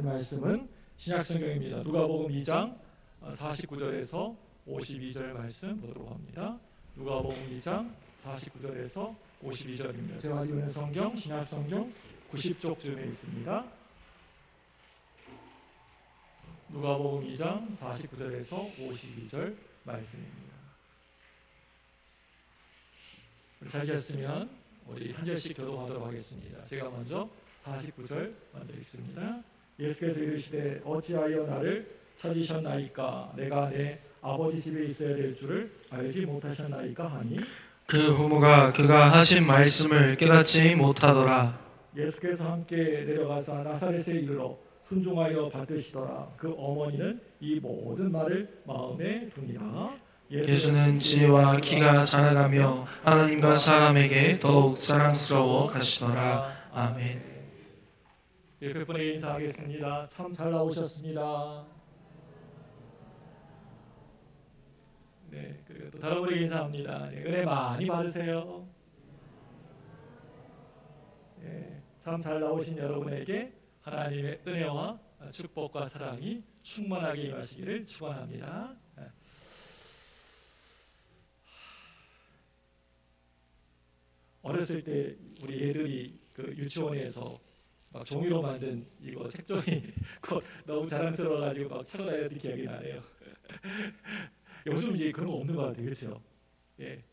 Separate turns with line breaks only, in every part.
할 말씀은 신약성경입니다. 누가복음 2장 49절에서 52절 말씀 보도록 합니다. 누가복음 2장 49절에서 52절입니다. 제가 가지고 있는 성경, 신약성경 90쪽쯤에 있습니다. 누가복음 2장 49절에서 52절 말씀입니다. 찾으셨으면 우리 한 절씩 교독하도록 하겠습니다. 제가 먼저 49절 먼저 읽습니다. 예수께서 이르시되 어찌하여 나를 찾으셨나이까? 내가 내 아버지 집에 있어야 될 줄을 알지 못하셨나이까 하니
그 부모가 그가 하신 말씀을 깨닫지 못하더라.
예수께서 함께 내려가사 나사렛에 이르러 순종하여 받으시더라. 그 어머니는 이 모든 말을 마음에 두니라.
예수는 지혜와 키가 자라가며 하나님과 사람에게 더욱 사랑스러워 가시더라. 아멘.
옆에 분에게 인사하겠습니다. 참 잘 나오셨습니다. 네, 그리고 또 다른 분에게 인사합니다. 네, 은혜 많이 받으세요. 네, 참 잘 나오신 여러분에게 하나님의 은혜와 축복과 사랑이 충만하게 임하시기를 축원합니다. 어렸을 때 우리 애들이 그 유치원에서 막 종이로 만든 이거 색종이 그거 너무 자랑스러워가지고 막 차고 다녔던 기억이 나네요. 요즘 이제 그런 거 없는 것 같아요, 그렇죠? 예,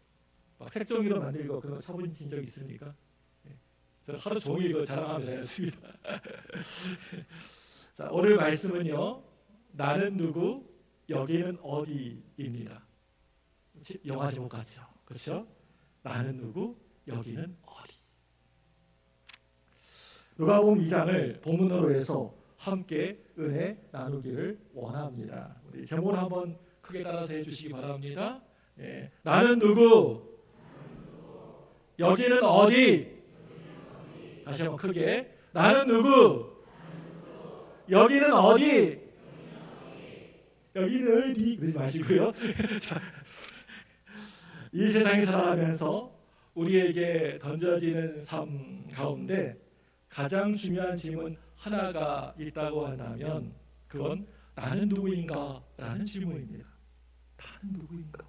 막 색종이로 만든 거 그런 거 쳐보신 적 있습니까? 예, 저는 하루 종일 이거 자랑하며 다녔습니다. 자, 오늘 말씀은요, 나는 누구, 여기는 어디입니다. 영화 제목 같죠, 그렇죠? 나는 누구, 여기는 어디. 누가복음 2장을 본문으로 해서 함께 은혜 나누기를 원합니다. 우리 제목을 한번 크게 따라서 해주시기 바랍니다. 예, 나는 누구, 여기는 어디. 다시 한번 크게, 나는 누구, 여기는 어디. 여기는 어디 그러지 마시고요. 이 세상에 살아가면서 우리에게 던져지는 삶 가운데 가장 중요한 질문 하나가 있다고 한다면 그건 나는 누구인가? 라는 질문입니다. 나는 누구인가?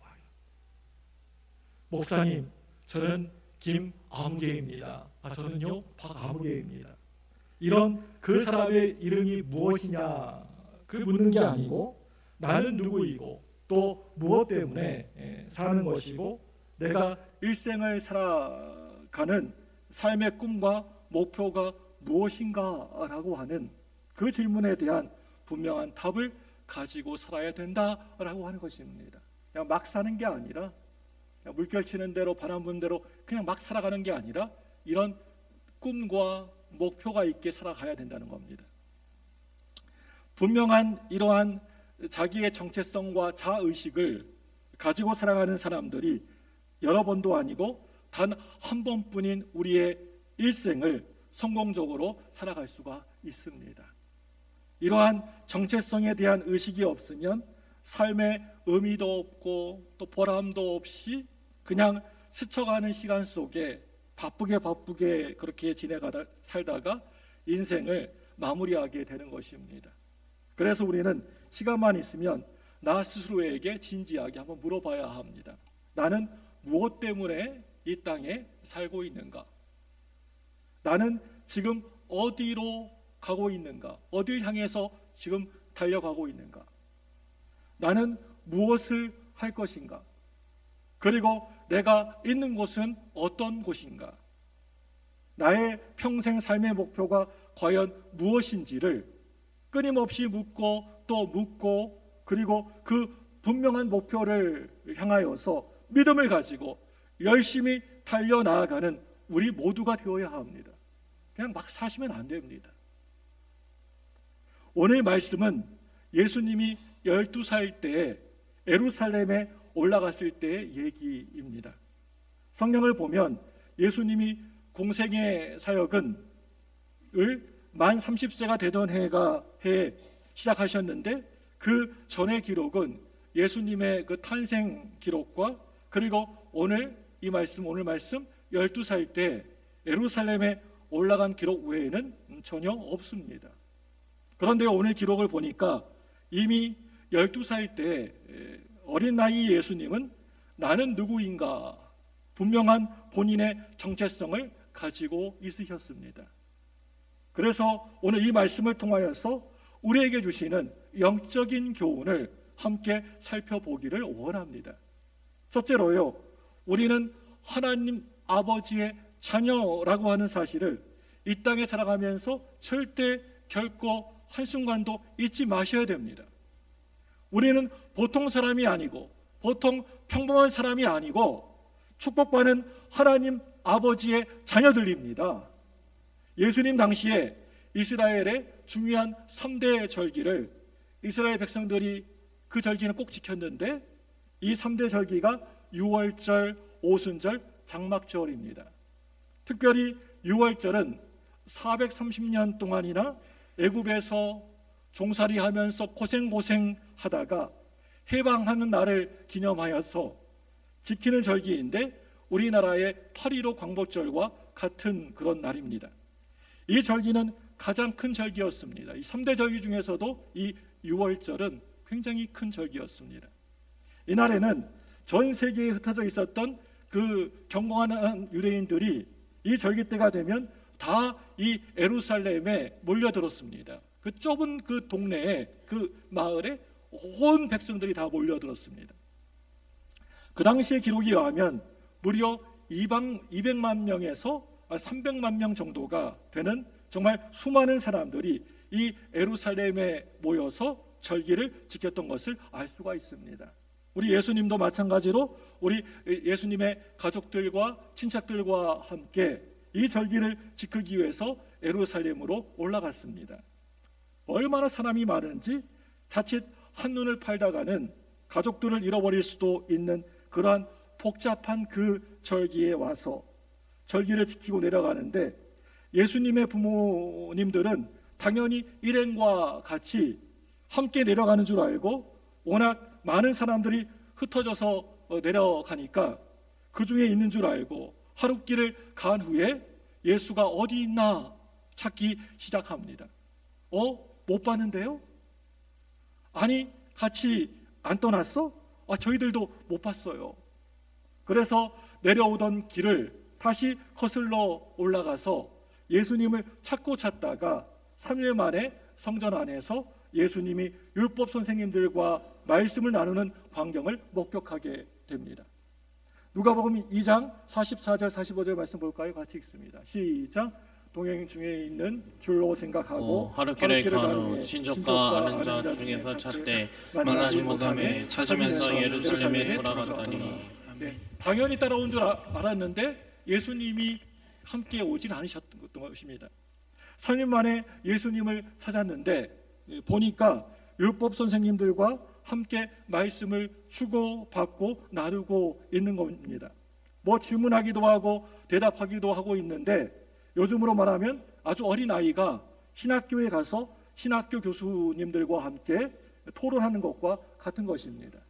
목사님, 저는 김아무개입니다. 저는요 박아무개입니다. 이런 그 사람의 이름이 무엇이냐 그 묻는 게 아니고 나는 누구이고 또 무엇 때문에 사는 것이고 내가 일생을 살아가는 삶의 꿈과 목표가 무엇인가라고 하는 그 질문에 대한 분명한 답을 가지고 살아야 된다라고 하는 것입니다. 그냥 막 사는 게 아니라 그냥 물결치는 대로 바람 부는 대로 그냥 막 살아가는 게 아니라 이런 꿈과 목표가 있게 살아가야 된다는 겁니다. 분명한 이러한 자기의 정체성과 자의식을 가지고 살아가는 사람들이 여러 번도 아니고 단 한 번뿐인 우리의 일생을 성공적으로 살아갈 수가 있습니다. 이러한 정체성에 대한 의식이 없으면 삶에 의미도 없고 또 보람도 없이 그냥 스쳐가는 시간 속에 바쁘게 그렇게 살다가 인생을 마무리하게 되는 것입니다. 그래서 우리는 시간만 있으면 나 스스로에게 진지하게 한번 물어봐야 합니다. 나는 무엇 때문에 이 땅에 살고 있는가? 나는 지금 어디로 가고 있는가? 어딜 향해서 지금 달려가고 있는가? 나는 무엇을 할 것인가? 그리고 내가 있는 곳은 어떤 곳인가? 나의 평생 삶의 목표가 과연 무엇인지를 끊임없이 묻고 또 묻고 그리고 그 분명한 목표를 향하여서 믿음을 가지고 열심히 달려나아가는 우리 모두가 되어야 합니다. 그냥 막 사시면 안 됩니다. 오늘 말씀은 예수님이 12살 때에 예루살렘에 올라갔을 때의 얘기입니다. 성경을 보면 예수님이 공생의 사역은 만 30세가 되던 해에 시작하셨는데 그 전의 기록은 예수님의 그 탄생 기록과 그리고 오늘 말씀 12살 때 예루살렘에 올라간 기록 외에는 전혀 없습니다. 그런데 오늘 기록을 보니까 이미 12살 때 어린 나이 예수님은 나는 누구인가 분명한 본인의 정체성을 가지고 있으셨습니다. 그래서 오늘 이 말씀을 통하여서 우리에게 주시는 영적인 교훈을 함께 살펴보기를 원합니다. 첫째로요, 우리는 하나님 아버지의 자녀라고 하는 사실을 이 땅에 살아가면서 절대 결코 한순간도 잊지 마셔야 됩니다. 우리는 보통 사람이 아니고 보통 평범한 사람이 아니고 축복받는 하나님 아버지의 자녀들입니다. 예수님 당시에 이스라엘의 중요한 3대 절기를 이스라엘 백성들이 그 절기는 꼭 지켰는데 이 3대 절기가 유월절, 오순절, 장막절입니다. 특별히 유월절은 430년 동안이나 애굽에서 종살이하면서 고생하다가 해방하는 날을 기념하여서 지키는 절기인데 우리나라의 8.15 광복절과 같은 그런 날입니다. 이 절기는 가장 큰 절기였습니다. 이 3대 절기 중에서도 이 유월절은 굉장히 큰 절기였습니다. 이날에는 전 세계에 흩어져 있었던 그 경건한 유대인들이 이 절기 때가 되면 다 이 예루살렘에 몰려들었습니다. 그 좁은 그 동네에 그 마을에 온 백성들이 다 몰려들었습니다. 그 당시의 기록에 의하면 무려 200만 명에서 300만 명 정도가 되는 정말 수많은 사람들이 이 예루살렘에 모여서 절기를 지켰던 것을 알 수가 있습니다. 우리 예수님도 마찬가지로 우리 예수님의 가족들과 친척들과 함께 이 절기를 지키기 위해서 예루살렘으로 올라갔습니다. 얼마나 사람이 많은지 자칫 한눈을 팔다가는 가족들을 잃어버릴 수도 있는 그러한 복잡한 그 절기에 와서 절기를 지키고 내려가는데 예수님의 부모님들은 당연히 일행과 같이 함께 내려가는 줄 알고 워낙 많은 사람들이 흩어져서 내려가니까 그 중에 있는 줄 알고 하룻길을 간 후에 예수가 어디 있나 찾기 시작합니다. 못 봤는데요? 아니 같이 안 떠났어? 저희들도 못 봤어요. 그래서 내려오던 길을 다시 거슬러 올라가서 예수님을 찾다가 3일 만에 성전 안에서 예수님이 율법 선생님들과 말씀을 나누는 광경을 목격하게 됩니다. 누가복음 2장 44절 45절 말씀 볼까요? 같이 읽습니다. 시작. 동행 중에 있는 줄로 생각하고
하루길에 가는 친족과 아는 자 중에서 찾되 만나지 못하며 찾으면서 예루살렘에 돌아갔더니
당연히 따라온 줄 알았는데 예수님이 함께 오질 않으셨던 것입니다. 3일 만에 예수님을 찾았는데 보니까 율법 선생님들과 함께 말씀을 주고받고 나누고 있는 겁니다. 질문하기도 하고 대답하기도 하고 있는데 요즘으로 말하면 아주 어린 아이가 신학교에 가서 신학교 교수님들과 함께 토론하는 것과 같은 것입니다.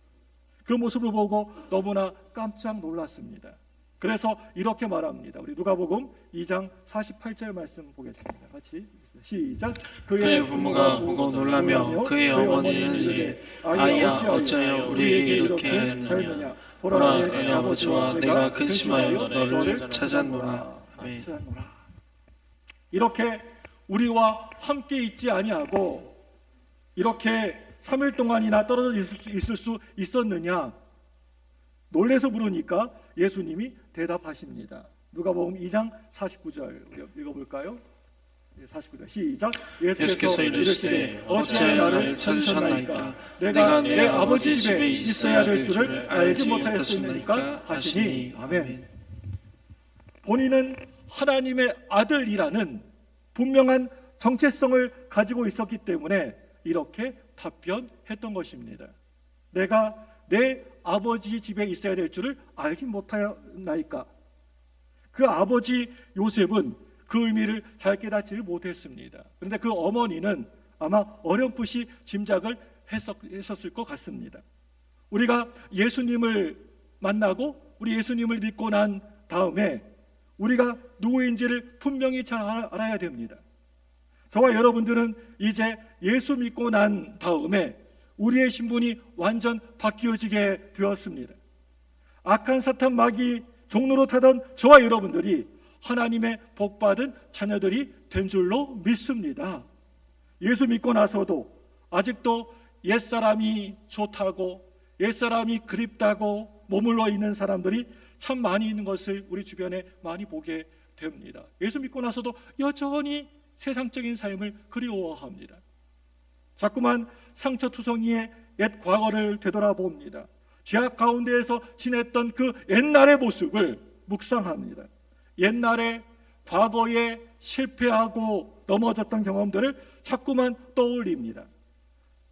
그 모습을 보고 너무나 깜짝 놀랐습니다. 그래서 이렇게 말합니다. 우리 누가복음 2장 48절 말씀 보겠습니다. 같이 시작.
그의 부모가 보고 놀라며 그의 어머니를 이르되 아이야 어찌하여 우리에게 이렇게 하였느냐 보라 내 아버지와 내가 근심하여 너를 찾았노라. 아멘.
이렇게 우리와 함께 있지 아니하고 이렇게 3일 동안이나 떨어져 있을 수 있었느냐 놀래서 물으니까 예수님이 대답하십니다. 누가복음 2장 49절 읽어볼까요? 49절 시작.
예수께서 이르시되 어찌하여 나를 찾으셨나이까 내가 내 아버지 집에 있어야 될 줄을 알지 못하였습니까 하시니. 아멘.
본인은 하나님의 아들이라는 분명한 정체성을 가지고 있었기 때문에 이렇게 답변했던 것입니다. 내가 내 아버지 집에 있어야 될 줄을 알지 못하였나이까. 그 아버지 요셉은 그 의미를 잘 깨닫지를 못했습니다. 그런데 그 어머니는 아마 어렴풋이 짐작을 했었을 것 같습니다. 우리가 예수님을 만나고 우리 예수님을 믿고 난 다음에 우리가 누구인지를 분명히 잘 알아야 됩니다. 저와 여러분들은 이제 예수 믿고 난 다음에 우리의 신분이 완전 바뀌어지게 되었습니다. 악한 사탄 마귀 종로로 타던 저와 여러분들이 하나님의 복받은 자녀들이 된 줄로 믿습니다. 예수 믿고 나서도 아직도 옛사람이 좋다고 옛사람이 그립다고 머물러 있는 사람들이 참 많이 있는 것을 우리 주변에 많이 보게 됩니다. 예수 믿고 나서도 여전히 세상적인 삶을 그리워합니다. 자꾸만 상처투성이의 옛 과거를 되돌아봅니다. 죄악 가운데에서 지냈던 그 옛날의 모습을 묵상합니다. 옛날에 과거에 실패하고 넘어졌던 경험들을 자꾸만 떠올립니다.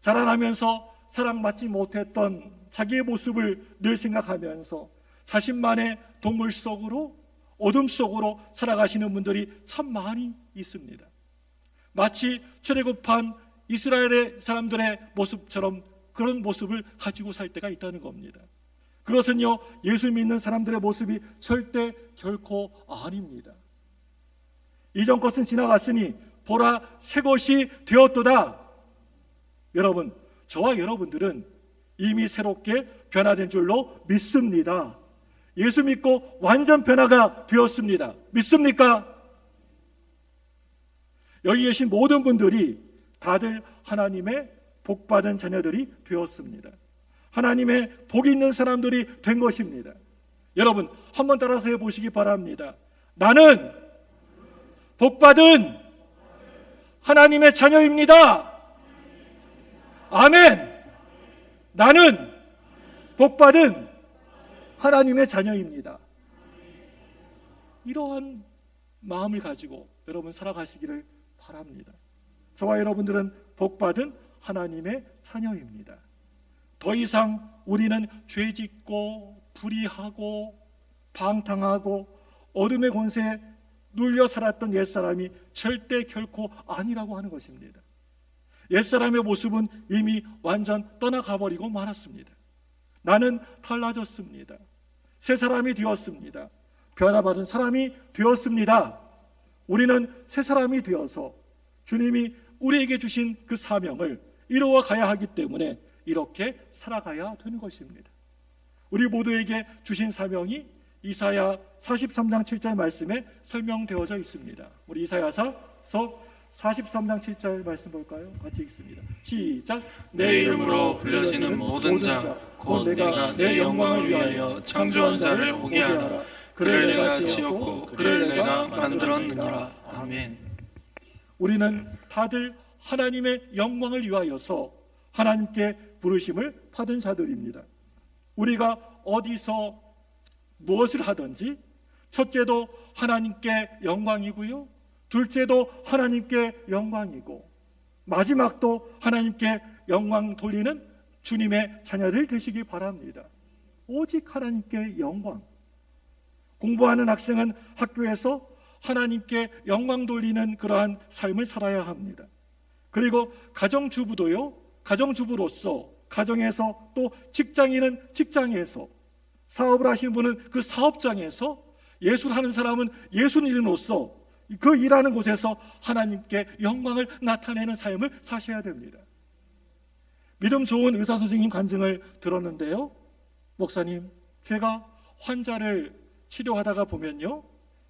자라나면서 사랑받지 못했던 자기의 모습을 늘 생각하면서 자신만의 동물 속으로 어둠 속으로 살아가시는 분들이 참 많이 있습니다. 마치 출애굽한 이스라엘의 사람들의 모습처럼 그런 모습을 가지고 살 때가 있다는 겁니다. 그것은요, 예수 믿는 사람들의 모습이 절대 결코 아닙니다. 이전 것은 지나갔으니 보라 새 것이 되었도다. 여러분, 저와 여러분들은 이미 새롭게 변화된 줄로 믿습니다. 예수 믿고 완전 변화가 되었습니다. 믿습니까? 여기 계신 모든 분들이 다들 하나님의 복받은 자녀들이 되었습니다. 하나님의 복이 있는 사람들이 된 것입니다. 여러분, 한번 따라서 해보시기 바랍니다. 나는 복받은 하나님의 자녀입니다. 아멘. 나는 복받은 하나님의 자녀입니다. 이러한 마음을 가지고 여러분 살아가시기를 바랍니다. 저와 여러분들은 복받은 하나님의 자녀입니다. 더 이상 우리는 죄짓고 불의하고 방탕하고 어둠의 권세에 눌려 살았던 옛사람이 절대 결코 아니라고 하는 것입니다. 옛사람의 모습은 이미 완전 떠나가버리고 말았습니다. 나는 달라졌습니다. 새 사람이 되었습니다. 변화받은 사람이 되었습니다. 우리는 새 사람이 되어서 주님이 우리에게 주신 그 사명을 이루어 가야 하기 때문에 이렇게 살아가야 되는 것입니다. 우리 모두에게 주신 사명이 이사야 43장 7절 말씀에 설명되어져 있습니다. 우리 이사야서 43장 7절 말씀 볼까요? 같이 읽습니다. 시작.
내 이름으로 불려지는 모든 자 곧 내가 내 영광을 위하여 창조한 자를 오게 하라. 그를 내가 지었고 그를 내가 만들었느니라. 아멘.
우리는 다들 하나님의 영광을 위하여서 하나님께 부르심을 받은 자들입니다. 우리가 어디서 무엇을 하든지 첫째도 하나님께 영광이고요, 둘째도 하나님께 영광이고 마지막도 하나님께 영광 돌리는 주님의 자녀들 되시기 바랍니다. 오직 하나님께 영광. 공부하는 학생은 학교에서 하나님께 영광 돌리는 그러한 삶을 살아야 합니다. 그리고 가정주부도요, 가정주부로서 가정에서, 또 직장인은 직장에서, 사업을 하시는 분은 그 사업장에서, 예술하는 사람은 예술인으로서 그 일하는 곳에서 하나님께 영광을 나타내는 삶을 사셔야 됩니다. 믿음 좋은 의사 선생님 간증을 들었는데요, 목사님, 제가 환자를 치료하다가 보면요,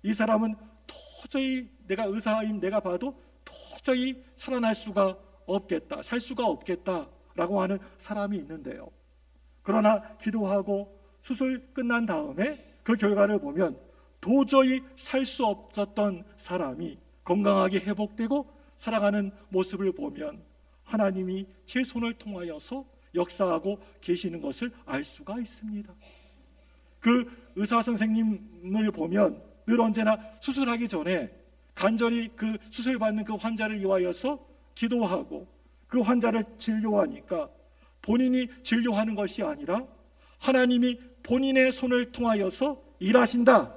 이 사람은 도저히 내가 의사인 내가 봐도 도저히 살아날 수가 없겠다, 살 수가 없겠다라고 하는 사람이 있는데요, 그러나 기도하고 수술 끝난 다음에 그 결과를 보면 도저히 살 수 없었던 사람이 건강하게 회복되고 살아가는 모습을 보면 하나님이 제 손을 통하여서 역사하고 계시는 것을 알 수가 있습니다. 그 의사 선생님을 보면 늘 언제나 수술하기 전에 간절히 그 수술받는 그 환자를 위하여서 기도하고 그 환자를 진료하니까 본인이 진료하는 것이 아니라 하나님이 본인의 손을 통하여서 일하신다,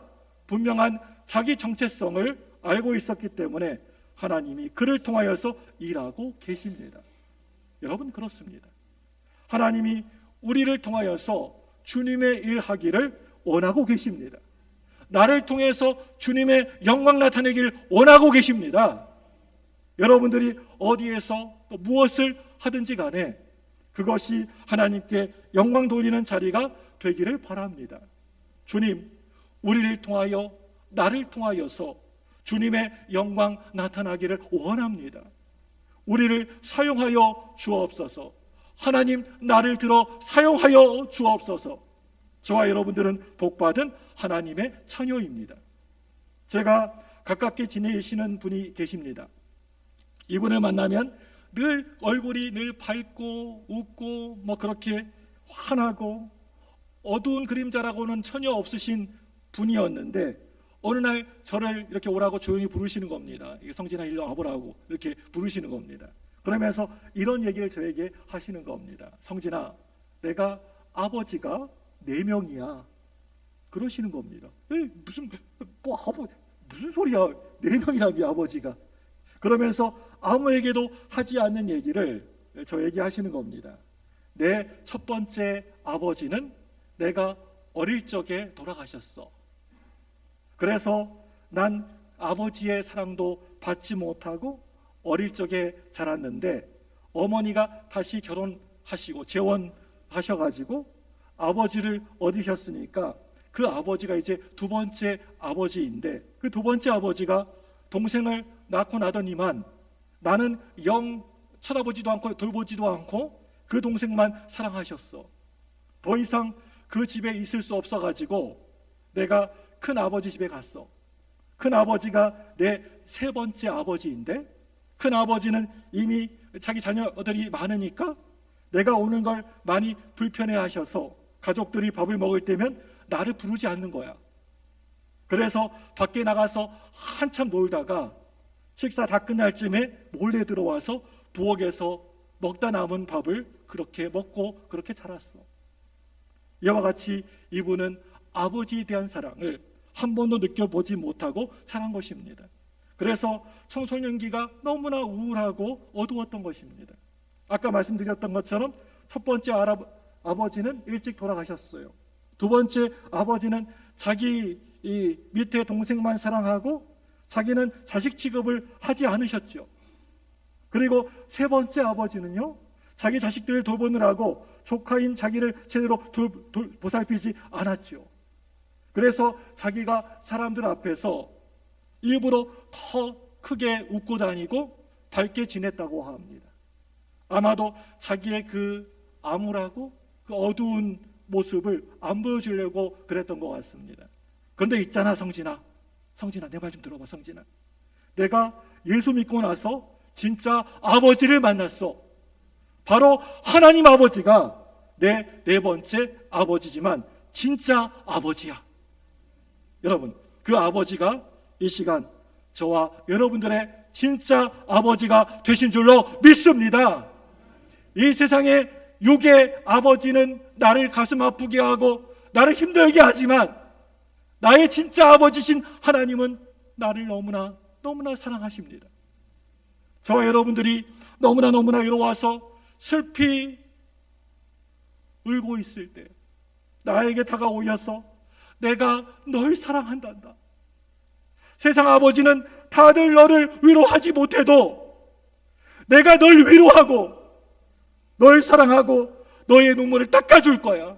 분명한 자기 정체성을 알고 있었기 때문에 하나님이 그를 통하여서 일하고 계십니다. 여러분, 그렇습니다. 하나님이 우리를 통하여서 주님의 일하기를 원하고 계십니다. 나를 통해서 주님의 영광 나타내기를 원하고 계십니다. 여러분들이 어디에서 또 무엇을 하든지 간에 그것이 하나님께 영광 돌리는 자리가 되기를 바랍니다. 주님, 우리를 통하여, 나를 통하여서 주님의 영광 나타나기를 원합니다. 우리를 사용하여 주옵소서. 하나님, 나를 들어 사용하여 주옵소서. 저와 여러분들은 복받은 하나님의 자녀입니다. 제가 가깝게 지내시는 분이 계십니다. 이분을 만나면 늘 얼굴이 늘 밝고 웃고 뭐 그렇게 환하고 어두운 그림자라고는 전혀 없으신 분이었는데 어느 날 저를 이렇게 오라고 조용히 부르시는 겁니다. 성진아 일로 와보라고 이렇게 부르시는 겁니다. 그러면서 이런 얘기를 저에게 하시는 겁니다. 성진아, 내가 아버지가 4명이야. 그러시는 겁니다. 무슨 소리야? 4명이라며 아버지가. 그러면서 아무에게도 하지 않는 얘기를 저에게 하시는 겁니다. 내 첫 번째 아버지는 내가 어릴 적에 돌아가셨어. 그래서 난 아버지의 사랑도 받지 못하고 어릴 적에 자랐는데 어머니가 다시 결혼하시고 재혼하셔가지고 아버지를 얻으셨으니까 그 아버지가 이제 두 번째 아버지인데 그 두 번째 아버지가 동생을 낳고 나더니만 나는 영 쳐다보지도 않고 돌보지도 않고 그 동생만 사랑하셨어. 더 이상 그 집에 있을 수 없어가지고 내가 큰 아버지 집에 갔어. 큰 아버지가 내 세 번째 아버지인데 큰 아버지는 이미 자기 자녀들이 많으니까 내가 오는 걸 많이 불편해 하셔서 가족들이 밥을 먹을 때면 나를 부르지 않는 거야. 그래서 밖에 나가서 한참 놀다가 식사 다 끝날 쯤에 몰래 들어와서 부엌에서 먹다 남은 밥을 그렇게 먹고 그렇게 자랐어. 이와 같이 이분은 아버지에 대한 사랑을 한 번도 느껴보지 못하고 자란 것입니다. 그래서 청소년기가 너무나 우울하고 어두웠던 것입니다. 아까 말씀드렸던 것처럼 첫 번째 아버지는 일찍 돌아가셨어요. 두 번째 아버지는 자기 이 밑에 동생만 사랑하고 자기는 자식 취급을 하지 않으셨죠. 그리고 세 번째 아버지는요, 자기 자식들을 돌보느라고 조카인 자기를 제대로 보살피지 않았죠. 그래서 자기가 사람들 앞에서 일부러 더 크게 웃고 다니고 밝게 지냈다고 합니다. 아마도 자기의 그 암울하고 그 어두운 모습을 안 보여주려고 그랬던 것 같습니다. 그런데 있잖아, 성진아, 내 말 좀 들어봐. 성진아, 내가 예수 믿고 나서 진짜 아버지를 만났어. 바로 하나님 아버지가 내 네 번째 아버지지만 진짜 아버지야. 여러분, 그 아버지가 이 시간 저와 여러분들의 진짜 아버지가 되신 줄로 믿습니다. 이 세상의 육의 아버지는 나를 가슴 아프게 하고 나를 힘들게 하지만 나의 진짜 아버지신 하나님은 나를 너무나 사랑하십니다. 저와 여러분들이 너무나 외로워서 슬피 울고 있을 때 나에게 다가오셔서 내가 널 사랑한단다. 세상 아버지는 다들 너를 위로하지 못해도 내가 널 위로하고 널 사랑하고 너의 눈물을 닦아줄 거야.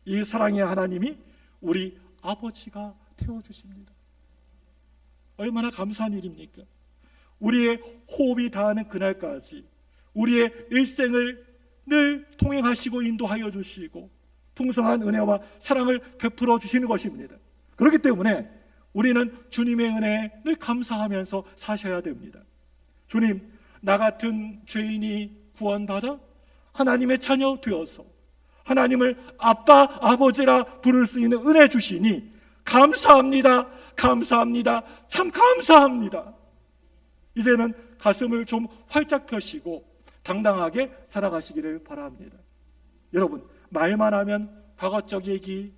이 사랑의 하나님이 우리 아버지가 되어주십니다. 얼마나 감사한 일입니까? 우리의 호흡이 닿는 그날까지 우리의 일생을 늘 통행하시고 인도하여 주시고 풍성한 은혜와 사랑을 베풀어 주시는 것입니다. 그렇기 때문에 우리는 주님의 은혜에 늘 감사하면서 사셔야 됩니다. 주님, 나 같은 죄인이 구원받아 하나님의 자녀 되어서 하나님을 아빠, 아버지라 부를 수 있는 은혜 주시니 감사합니다. 참 감사합니다. 이제는 가슴을 좀 활짝 펴시고 당당하게 살아가시기를 바랍니다. 여러분, 말만 하면 과거적 얘기,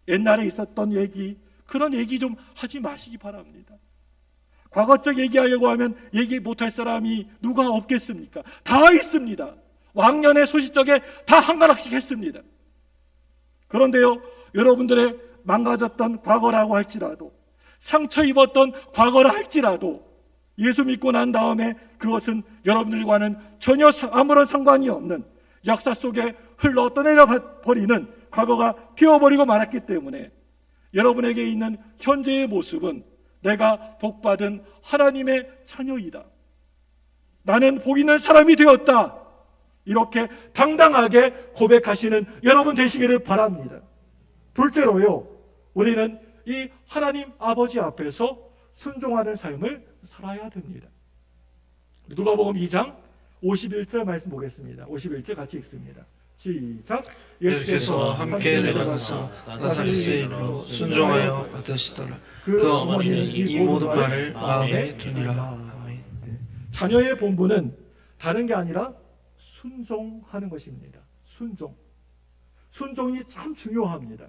옛날에 있었던 얘기, 그런 얘기 좀 하지 마시기 바랍니다. 과거적 얘기하려고 하면 얘기 못할 사람이 누가 없겠습니까? 다 있습니다. 왕년의 소시적에 다 한가락씩 했습니다. 그런데요, 여러분들의 망가졌던 과거라고 할지라도 상처 입었던 과거라 할지라도 예수 믿고 난 다음에 그것은 여러분들과는 전혀 아무런 상관이 없는 역사 속에 흘러 떠내려 버리는 과거가 비워버리고 말았기 때문에 여러분에게 있는 현재의 모습은 내가 복받은 하나님의 자녀이다, 나는 복 있는 사람이 되었다, 이렇게 당당하게 고백하시는 여러분 되시기를 바랍니다. 둘째로요, 우리는 이 하나님 아버지 앞에서 순종하는 삶을 살아야 됩니다. 누가복음 2장 51절 말씀 보겠습니다. 51절 같이 읽습니다. 시작.
예수께서 함께 내려가서 나사렛의 일로 순종하여 받으시더라. 그 어머니는 이 모든 말을 마음에 두니라. 아멘.
자녀의 본분은 다른 게 아니라 순종하는 것입니다. 순종이 참 중요합니다.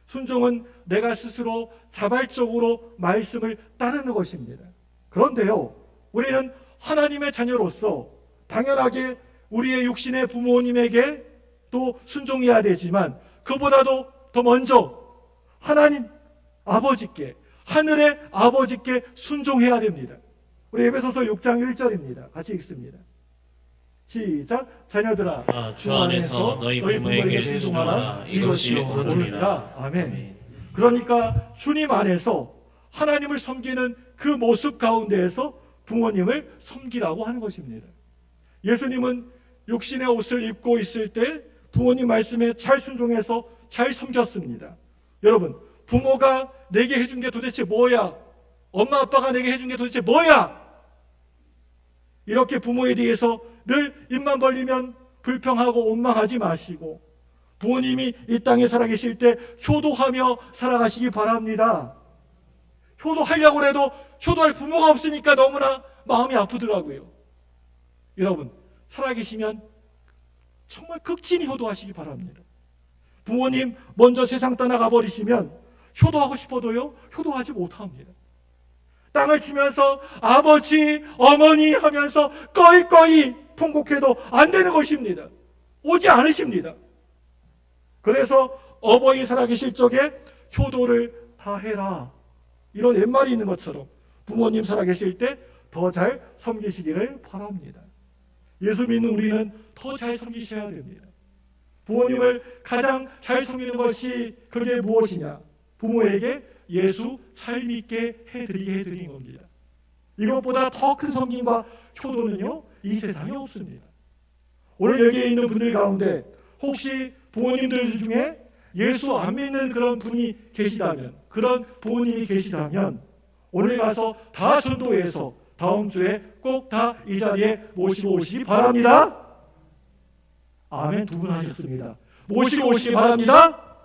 순종은 내가 스스로 자발적으로 말씀을 따르는 것입니다. 그런데요, 우리는 하나님의 자녀로서 당연하게 우리의 육신의 부모님에게 또 순종해야 되지만 그보다도 더 먼저 하나님 아버지께, 하늘의 아버지께 순종해야 됩니다. 우리 에베소서 6장 1절입니다. 같이 읽습니다. 시작. 자녀들아,
주 안에서 너희 부모에게 순종하라. 이것이 옳으니라.
아멘. 그러니까 주님 안에서 하나님을 섬기는 그 모습 가운데에서 부모님을 섬기라고 하는 것입니다. 예수님은 육신의 옷을 입고 있을 때 부모님 말씀에 잘 순종해서 잘 섬겼습니다. 여러분, 부모가 내게 해준 게 도대체 뭐야? 엄마 아빠가 내게 해준 게 도대체 뭐야? 이렇게 부모에 대해서 늘 입만 벌리면 불평하고 원망하지 마시고 부모님이 이 땅에 살아계실 때 효도하며 살아가시기 바랍니다. 효도하려고 해도 효도할 부모가 없으니까 너무나 마음이 아프더라고요. 여러분, 살아계시면 정말 극진히 효도하시기 바랍니다. 부모님 먼저 세상 떠나가 버리시면 효도하고 싶어도요, 효도하지 못합니다. 땅을 치면서 아버지, 어머니 하면서 꺼이꺼이 통곡해도 안 되는 것입니다. 오지 않으십니다. 그래서 어버이 살아계실 적에 효도를 다 해라, 이런 옛말이 있는 것처럼 부모님 살아계실 때 더 잘 섬기시기를 바랍니다. 예수 믿는 우리는 더 잘 섬기셔야 됩니다. 부모님을 가장 잘 섬기는 것이 그게 무엇이냐? 부모에게 예수 잘 믿게 해드린 겁니다. 이것보다 더 큰 섬김과 효도는요, 이 세상에 없습니다. 오늘 여기에 있는 분들 가운데 혹시 부모님들 중에 예수 안 믿는 그런 분이 계시다면, 그런 부모님이 계시다면 오늘 가서 다 전도해서 다음 주에 꼭 다 이 자리에 모시고 오시기 바랍니다. 아멘. 두 분 하셨습니다. 모시고 오시기 바랍니다.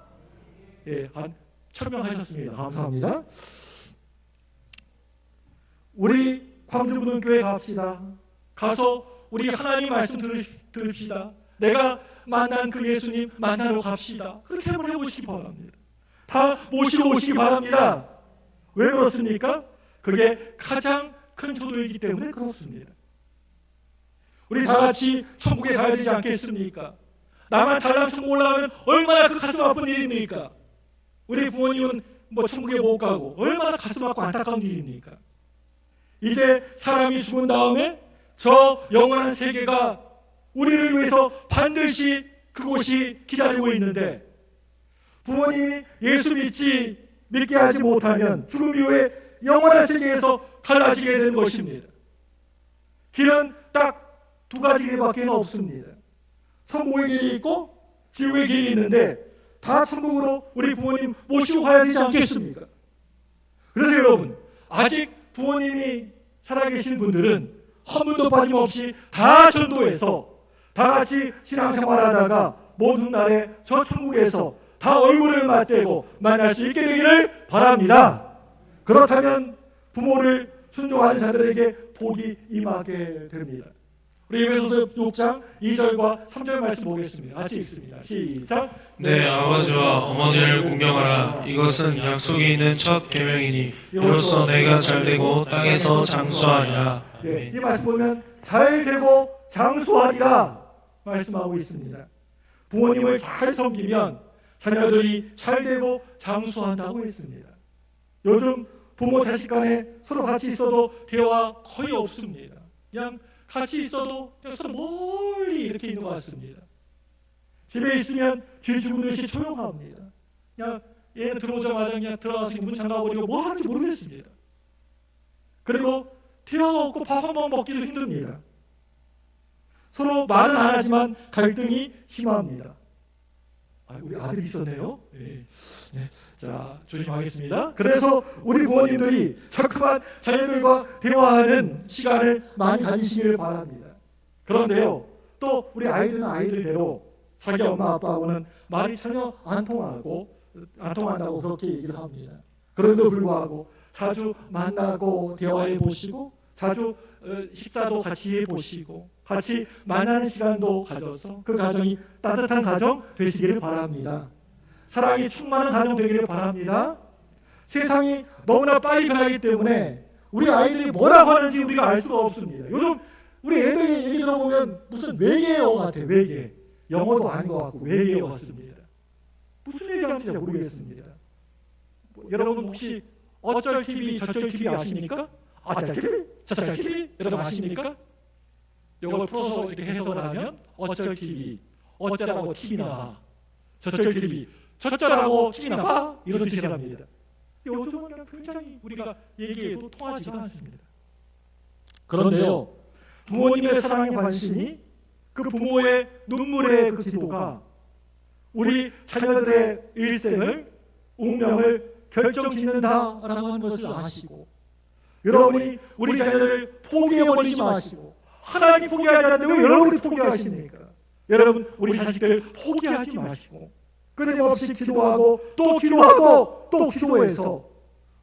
예, 한 1000명 하셨습니다. 감사합니다. 우리 광주부흥교회 갑시다. 가서 우리 하나님 말씀 들읍시다. 내가 만난 그 예수님 만나러 갑시다. 그렇게 한번 해보시기 바랍니다. 다 모시고 오시기 바랍니다. 왜 그렇습니까? 그게 가장 큰 효도이기 때문에 그렇습니다. 우리 다 같이 천국에 가야 되지 않겠습니까? 나만 달랑 천국 올라가면 얼마나 그 가슴 아픈 일입니까? 우리 부모님은 천국에 못 가고 얼마나 가슴 아프고 안타까운 일입니까? 이제 사람이 죽은 다음에 저 영원한 세계가 우리를 위해서 반드시 그곳이 기다리고 있는데 부모님이 예수 믿게 하지 못하면 죽음 이후에 영원한 세계에서 갈라지게 되는 것입니다. 길은 딱 두 가지 길밖에 없습니다. 천국의 길이 있고 지옥의 길이 있는데 다 천국으로 우리 부모님 모시고 가야 되지 않겠습니까? 그래서 여러분, 아직 부모님이 살아계신 분들은 한 분도 빠짐없이 다 전도해서 다 같이 신앙생활하다가 모든 날에 저 천국에서 다 얼굴을 맞대고 만날 수 있게 되기를 바랍니다. 그렇다면 부모를 순종하는 자들에게 복이 임하게 됩니다. 우리 에베소서 6장 2절과 3절 말씀 보겠습니다. 같이 읽습니다. 시작.
내 아버지와 어머니를 공경하라. 이것은 약속이 있는 첫 계명이니 이로써 내가 잘되고 땅에서 장수하리라.
네, 이 말씀 보면 잘되고 장수하리라 말씀하고 있습니다. 부모님을 잘 섬기면 자녀들이 잘되고 장수한다고 했습니다. 요즘 부모 자식 간에 서로 같이 있어도 대화 거의 없습니다. 그냥 같이 있어도 그냥 서로 멀리 이렇게 있는 것 같습니다. 집에 있으면 쥐 죽은 듯이 조용합니다. 그냥 얘는 들어오자마자 그냥 들어가서 문 잠가버리고 뭐 하는지 모르겠습니다. 그리고 대화가 없고 밥 한 번 먹기도 힘듭니다. 서로 말은 안 하지만 갈등이 심합니다. 우리 아들이 있었네요. 네. 자, 조심하겠습니다. 그래서 우리 부모님들이 자꾸만 자녀들과 대화하는 시간을 많이 가지시기를 바랍니다. 그런데요, 또 우리 아이들은 아이들대로 자기 엄마 아빠하고는 말이 전혀 안 통한다고 그렇게 얘기를 합니다. 그런데도 불구하고 자주 만나고 대화해 보시고 자주 식사도 같이 해보시고 같이 만나는 시간도 가져서 그 가정이 따뜻한 가정 되시기를 바랍니다. 사랑이 충만한 가정 되기를 바랍니다. 세상이 너무나 빨리 변하기 때문에 우리 아이들이 뭐라고 하는지 우리가 알 수가 없습니다. 요즘 우리 애들이 얘기 들어보면 무슨 외계어 같아요. 외계. 영어도 아닌 것 같고 외계어 같습니다. 무슨 얘기하는지 잘 모르겠습니다. 여러분 혹시 어쩔 TV, 저쩔 TV 아십니까? 아쩔 TV, 저쩔 TV 여러분 아십니까? 이걸 풀어서 이렇게 해석을 하면 어쩔 TV, 어쩌라고 TV 나와, 저쩔 TV, 저쩌라고 TV 나와 이런 뜻이랍니다. 요즘은 굉장히 우리가 얘기해도 통하지가 않습니다. 그런데요, 부모님의 사랑의 관심이 그 부모의 눈물의 그 기도가 우리 자녀들의 일생을 운명을 결정짓는다라고 하는 것을 아시고 여러분이 우리 자녀들을 포기해버리지 마시고 하나님 포기하지 않는데 왜 여러분이 포기하십니까? 여러분 우리 자식들 포기하지 마시고 끊임없이 기도하고 또 기도하고 또 기도해서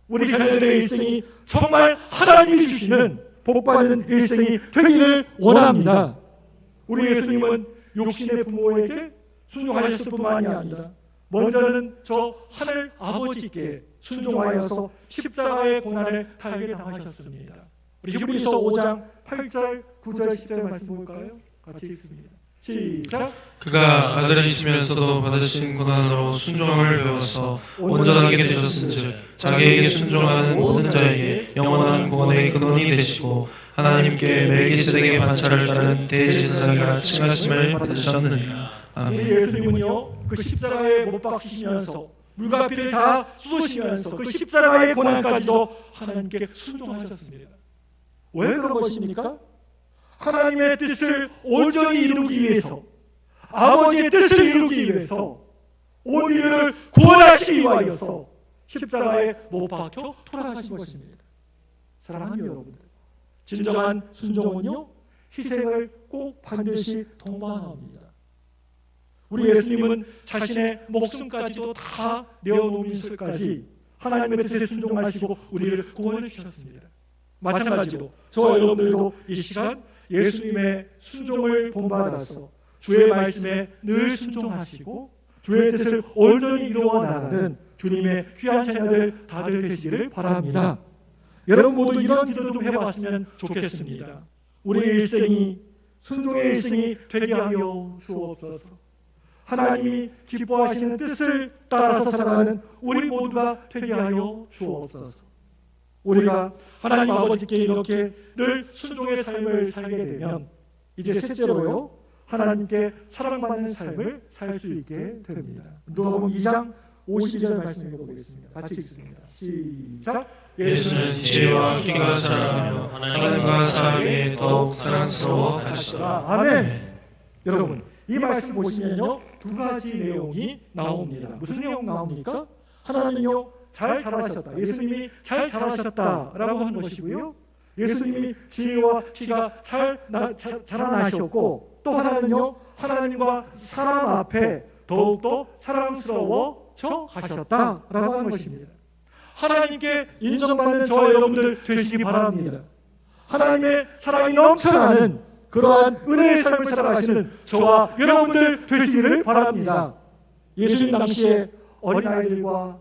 우리 자녀들의 일생이 정말 하나님이 주시는 복받는 일생이 되기를 원합니다. 우리 예수님은 육신의 부모에게 순종하셨을 뿐만이 아니라 먼저는 저 하늘 아버지께 순종하여서 십자가의 고난을 달게 당하셨습니다. 우리 히브리서 5장 8절, 9절, 10절 말씀 볼까요? 같이 읽습니다. 시작.
그가 아들이시면서도 받으신 고난으로 순종을 배워서 온전하게 되셨은즉 자기에게 순종하는 모든 자에게 영원한 구원의 근원이 되시고 하나님께 멜기세덱의 반차를 따른 대제사장이라 칭하심을 받으셨느니라. 아멘.
우리 예수님은요 그 십자가에 못 박히시면서 물과 피를 다 쏟으시면서 그 십자가의 고난까지도 하나님께 순종하셨습니다. 왜 그런 것입니까? 하나님의 뜻을 온전히 이루기 위해서, 아버지의 뜻을 이루기 위해서 온 인류를 구원하시기 위하여서 십자가에 못 박혀 돌아가신 것입니다. 사랑하는 여러분들, 진정한 순종은요 희생을 꼭 반드시 동반합니다. 우리 예수님은 자신의 목숨까지도 다 내어놓으면서까지 하나님의 뜻에 순종하시고 우리를 구원해 주셨습니다. 마찬가지로 저와 여러분들도 이 시간 예수님의 순종을 본받아서 주의 말씀에 늘 순종하시고 주의 뜻을 온전히 이루어 나가는 주님의 귀한 자녀들 다들 되시기를 바랍니다. 여러분 모두 이런 기도 좀 해봤으면 좋겠습니다. 우리의 일생이 순종의 일생이 되게 하여 주옵소서. 하나님이 기뻐하시는 뜻을 따라서 살아가는 우리 모두가 되게 하여 주옵소서. 우리가 하나님 아버지께 이렇게 늘 순종의 삶을 살게 되면 이제 셋째로요 하나님께 사랑받는 삶을 살 수 있게 됩니다. 누가복음 2장 52절 말씀 읽어보겠습니다. 같이 읽습니다. 시작.
예수는 지혜와 키가 자라며 하나님과 사람에게 더욱 사랑스러워 가시더라.
아멘. 여러분 이 말씀 보시면요 두 가지 내용이 나옵니다. 무슨 내용 나옵니까? 하나님은요 잘 자라셨다. 예수님이 잘 자라셨다라고 하는 것이고요. 예수님이 지혜와 키가 잘 자라나셨고 또 하나는요 하나님과 사람 앞에 더욱더 사랑스러워져 가셨다라고 하는 것입니다. 하나님께 인정받는 저와 여러분들 되시기 바랍니다. 하나님의 사랑이 넘쳐나는 그러한 은혜의 삶을 살아가시는 저와 여러분들 되시기를 바랍니다. 예수님 당시에 어린아이들과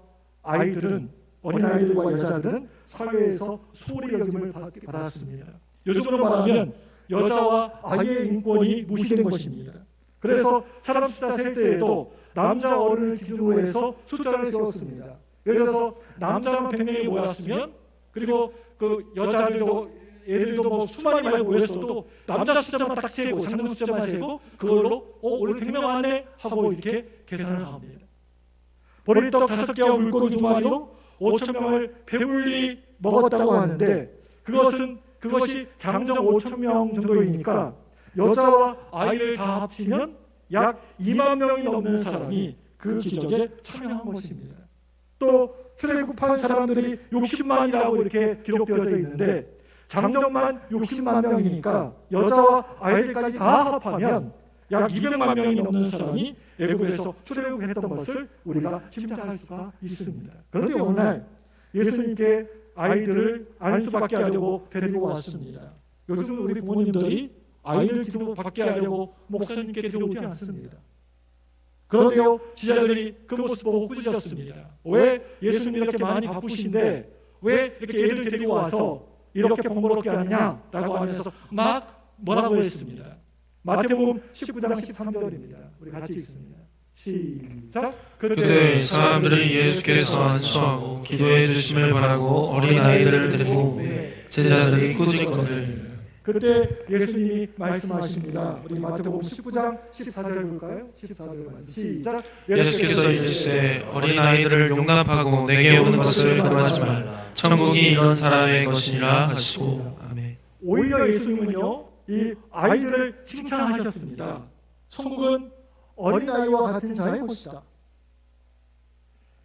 여자들은 사회에서 소홀히 여김을 받았습니다. 요즘으로 말하면 여자와 아이의 인권이 무시된 것입니다. 그래서 사람 숫자 셀 때에도 남자 어른을 기준으로 해서 숫자를 세웠습니다. 예를 들어서 남자만 100명이 모였으면 그리고 그 여자들도 애들도 뭐 수많이 말고 모였어도 남자 숫자만 딱 세고 장로 숫자만 세고 그걸로 오늘 100명 왔네 하고 이렇게 계산을 합니다. 보리떡 5개와 물고기 2마리로 5,000명을 배불리 먹었다고 하는데 그것이 장정 5,000명 정도이니까 여자와 아이를 다 합치면 약 2만 명이 넘는 사람이 그 기적에 참여한 것입니다. 또 출애굽한 사람들이 60만이라고 이렇게 기록되어져 있는데 장정만 60만 명이니까 여자와 아이들까지 다 합하면 약 200만 명이 넘는 사람이 애굽에서 출애굽했던 것을 우리가 짐작할 수가 있습니다. 그런데 오늘 예수님께 아이들을 안수받게 하려고 데리고 왔습니다. 요즘 우리 부모님들이 아이들 기도 받게 하려고 목사님께 데려오지 않습니다. 그런데요, 지자들이 그 모습 보고 꾸짖었습니다. 왜 예수님 이렇게 많이 바쁘신데 왜 이렇게 애들 데리고 와서 이렇게 번거롭게 하느냐라고 하면서 막 뭐라고 했습니다. 마태복음 19장 13절입니다. 우리 같이 읽습니다. 시작.
그때 사람들이 예수께서 안수하고 기도해 주심을 바라고 어린아이들을 데리고 제자들이 꾸짖거늘.
그때 예수님이 말씀하십니다. 우리 마태복음 19장 14절 볼까요? 14절 말씀. 시작.
예수께서 이르시되 어린아이들을 용납하고 내게 오는 것을 금하지 말라. 천국이 이런 사람의 것이니라 하시고. 아멘.
오히려 예수님은요, 이 아이들을 칭찬하셨습니다. 천국은 어린아이와 같은 자의 것이다.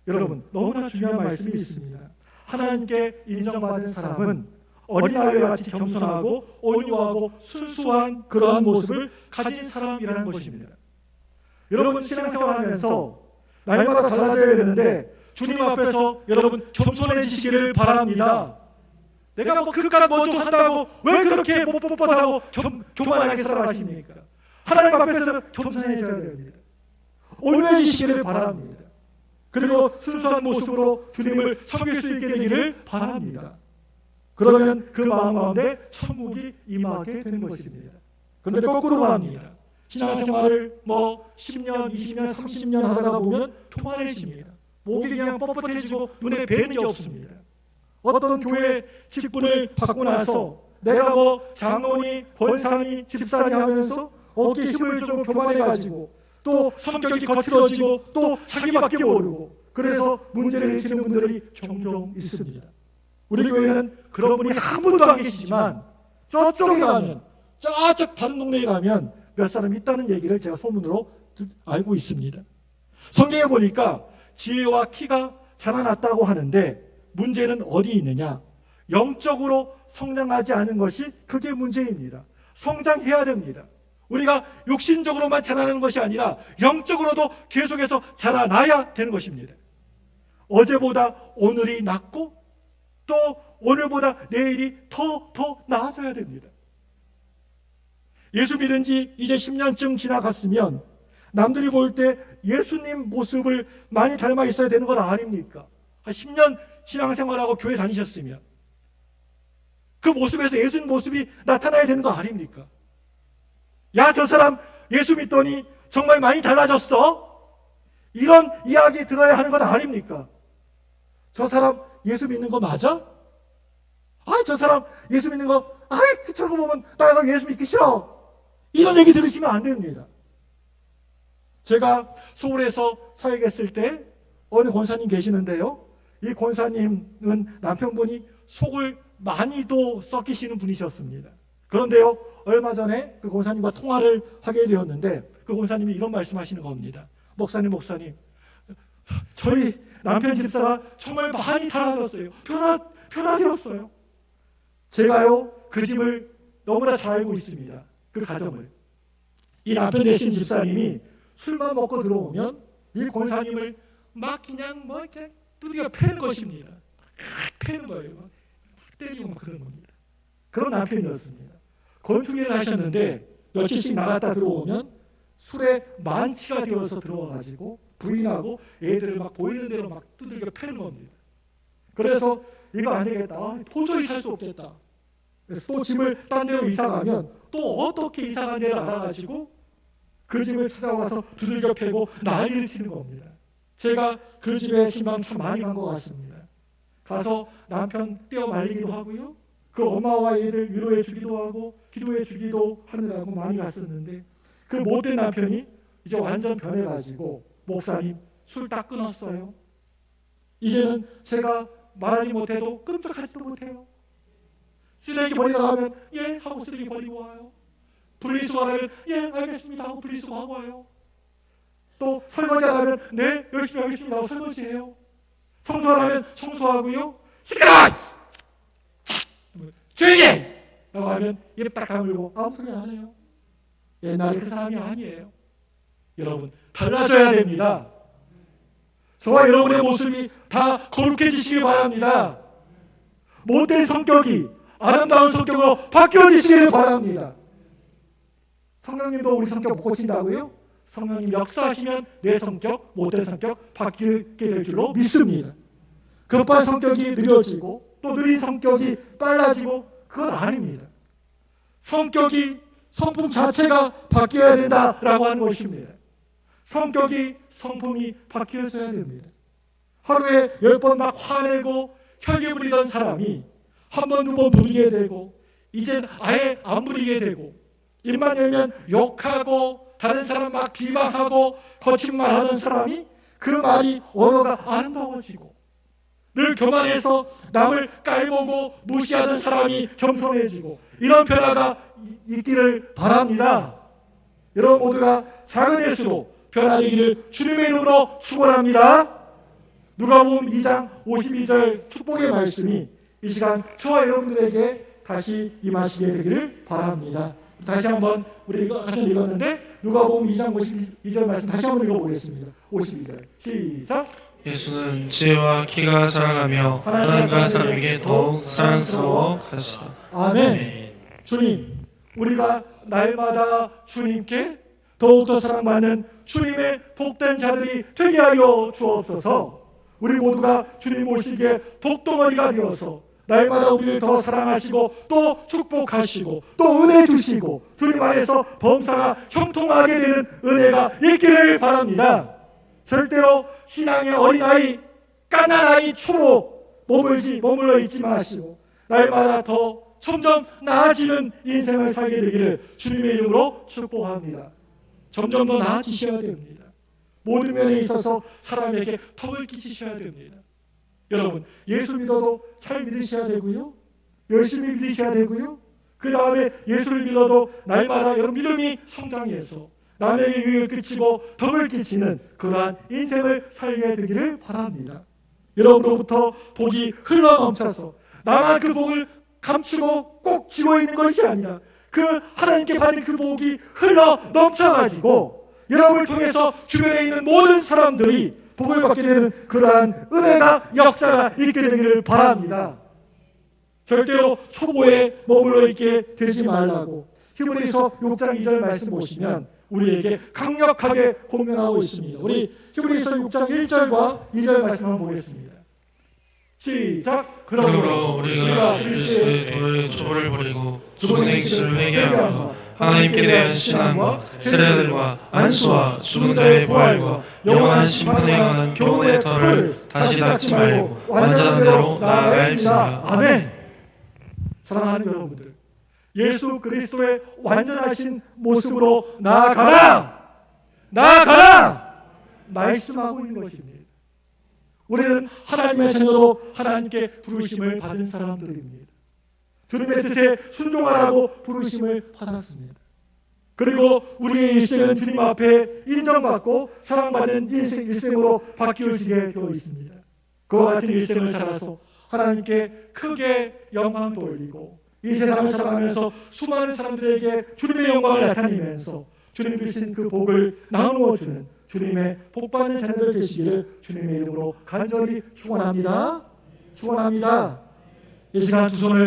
여러분, 너무나 중요한 말씀이 있습니다. 하나님께 인정받은 사람은 어린아이와 같이 겸손하고 온유하고 순수한 그러한 모습을 가진 사람이라는 것입니다. 여러분, 신앙생활하면서 날마다 달라져야 되는데 주님 앞에서 여러분 겸손해지시기를 바랍니다. 내가 뭐 그깟 뭐 좀 한다고 왜 그렇게 뻣뻣하고 교만하게 살아가십니까? 하나님 앞에서 겸손해져야 됩니다. 온유해지시기를 바랍니다. 그리고 순수한 모습으로 주님을 섬길 수 있게 되기를 바랍니다. 그러면 그 마음 가운데 천국이 임하게 되는 것입니다. 그런데 거꾸로 합니다. 신앙생활을 뭐 10년, 20년, 30년 하다가 보면 교만해집니다. 목이 그냥 뻣뻣해지고 눈에 뵈는 게 없습니다. 어떤 교회 직분을 받고 나서 내가 뭐 장로니, 권사니, 집사니 하면서 어깨에 힘을 주고 교만해가지고 또 성격이 거칠어지고 또 자기밖에 모르고 그래서 문제를 일으키는 분들이 종종 있습니다. 우리 교회는 그런 분이 한 분도 안 계시지만 저쪽에 가면 저쪽 다른 동네에 가면 몇 사람 있다는 얘기를 제가 소문으로 알고 있습니다. 성경에 보니까 지혜와 키가 자라났다고 하는데 문제는 어디 있느냐? 영적으로 성장하지 않은 것이 그게 문제입니다. 성장해야 됩니다. 우리가 육신적으로만 자라는 것이 아니라 영적으로도 계속해서 자라나야 되는 것입니다. 어제보다 오늘이 낫고 또 오늘보다 내일이 더 나아져야 됩니다. 예수 믿은 지 이제 10년쯤 지나갔으면 남들이 볼 때 예수님 모습을 많이 닮아 있어야 되는 건 아닙니까? 한 10년 신앙생활하고 교회 다니셨으면 그 모습에서 예수님 모습이 나타나야 되는 거 아닙니까? 야, 저 사람 예수 믿더니 정말 많이 달라졌어? 이런 이야기 들어야 하는 건 아닙니까? 저 사람 예수 믿는 거 맞아? 아, 저 사람 예수 믿는 거, 저거 보면 나 예수 믿기 싫어. 이런 얘기 들으시면 안 됩니다. 제가 서울에서 사역했을 때 어느 권사님 계시는데요. 이 권사님은 남편분이 속을 많이도 썩이시는 분이셨습니다. 그런데요, 얼마 전에 그 권사님과 통화를 하게 되었는데 그 권사님이 이런 말씀하시는 겁니다. 목사님, 저희 남편 집사가 정말 많이 달라졌어요. 변화되었어요. 제가요, 그 집을 너무나 잘 알고 있습니다. 그 가정을. 이 남편 되신 집사님이 술만 먹고 들어오면 이 권사님을 막 그냥 뭐 이렇게 두드려 패는 것입니다. 패는 거예요. 막 때리고 막 그런 겁니다. 그런 남편이었습니다. 건축일을 하셨는데 며칠씩 나갔다 들어오면 술에 만취가 되어서 들어와가지고 부인하고 애들을 막 보이는 대로 막 두들겨 패는 겁니다. 그래서 이거 안 되겠다. 도저히 살 수 없겠다. 그래서 또 집을 딴 데로 이사 가면 또 어떻게 이사 간 데를 알아가지고 그 집을 찾아와서 두들겨 패고 난리를 치는 겁니다. 제가 그 집에 신방 참 많이 간 것 같습니다. 가서 남편 떼어 말리기도 하고요. 그 엄마와 애들 위로해 주기도 하고 기도해 주기도 하느라고 많이 갔었는데 그 못된 남편이 이제 완전 변해가지고 목사님 술 딱 끊었어요. 이제는 제가 말하지 못해도 끔찍하지도 못해요. 쓰레기 버리러 가면 예 하고 쓰레기 버리고 와요. 분리수거하면 예 알겠습니다 하고 분리수거하고 와요. 또 설거지하면 네 열심히 하겠습니다 하고 설거지해요. 청소하면 청소하고요. 시끄러워! 조용히 해! 라고 하면 입 딱 다물고 아무 소리 안 해요. 옛날에 그 사람이 아니에요. 여러분 달라져야 됩니다. 저와 여러분의 모습이 다 거룩해지시길 바랍니다. 못된 성격이 아름다운 성격으로 바뀌어지시기를 바랍니다. 성령님도 우리 성격 못 고친다고요? 성령님 역사하시면 내 성격, 못된 성격 바뀌게 될 줄로 믿습니다. 급한 성격이 느려지고 또 느린 성격이 빨라지고 그건 아닙니다. 성격이 성품 자체가 바뀌어야 된다라고 하는 것입니다. 성격이 성품이 바뀌어져야 됩니다. 하루에 10번 막 화내고 혈기 부리던 사람이 한 번, 두 번 부리게 되고 이젠 아예 안 부리게 되고 입만 열면 욕하고 다른 사람 막 비방하고 거친 말 하는 사람이 그 말이 언어가 아름다워지고 늘 교만해서 남을 깔보고 무시하던 사람이 겸손해지고 이런 변화가 있기를 바랍니다. 여러분 모두가 작은 일수로 변화되기를 주님의 이름으로 축원합니다. 누가복음 2장 52절 축복의 말씀이 이 시간 저와 여러분들에게 다시 임하시게 되기를 바랍니다. 다시 한번 우리 같이 읽었는데 누가복음 2장 52절 말씀 다시 한번 읽어보겠습니다. 52절 시작.
예수는 지혜와 키가 자라가며 하나님과 사람에게 더욱 사랑스러워 가시다.
아멘. 주님, 우리가 날마다 주님께 더욱더 사랑받는 주님의 복된 자들이 되게 하여 주옵소서. 우리 모두가 주님 모시기에 복덩어리가 되어서 날마다 우리를 더 사랑하시고 또 축복하시고 또 은혜 주시고 주님 안에서 범사가 형통하게 되는 은혜가 있기를 바랍니다. 절대로 신앙의 어린아이, 깐난아이 초로 머물러 있지 마시고 날마다 더 점점 나아지는 인생을 살게 되기를 주님의 이름으로 축복합니다. 점점 더 나아지셔야 됩니다. 모든 면에 있어서 사람에게 덕을 끼치셔야 됩니다. 여러분 예수 믿어도 잘 믿으셔야 되고요. 열심히 믿으셔야 되고요. 그 다음에 예수를 믿어도 날마다 여러분 믿음이 성장해서 남에게 유익을 끼치고 덕을 끼치는 그러한 인생을 살게 되기를 바랍니다. 여러분으로부터 복이 흘러넘쳐서 나만 그 복을 감추고 꼭 쥐고 있는 것이 아니라 그 하나님께 받은 그 복이 흘러넘쳐가지고 여러분을 통해서 주변에 있는 모든 사람들이 복을 받게 되는 그러한 은혜가 역사가 있게 되기를 바랍니다. 절대로 초보에 머물러 있게 되지 말라고 히브리서 6장 2절 말씀 보시면 우리에게 강력하게 권면하고 있습니다. 우리 히브리서 6장 1절과 2절 말씀 한번 보겠습니다. 시작.
그러므로 우리가 그리스도의 도를 초보를 버리고 죽은 행실을 회개하고 하나님께 대한 신앙과 세례들과 안수와 죽은 자의 부활과 영원한 심판에 관한 교훈의 터를 다시 닫지 말고 완전한 대로 나아갈지니라.
아멘. 사랑하는 여러분들, 예수 그리스도의 완전하신 모습으로 나아가라! 나아가라! 말씀하고 있는 것입니다. 우리는 하나님의 자녀로 하나님께 부르심을 받은 사람들입니다. 주님의 뜻에 순종하라고 부르심을 받았습니다. 그리고 우리의 일생은 주님 앞에 인정받고 사랑받는 일생으로 바뀌어지게 되어 있습니다. 그와 같은 일생을 살아서 하나님께 크게 영광 돌리고 이 세상을 살아가면서 수많은 사람들에게 주님의 영광을 나타내면서 주님 주신 그 복을 나누어 주는 주님의 복받는 자녀들 되시기를 주님의 이름으로 간절히 축원합니다. 축원합니다. 이 시간 두 손을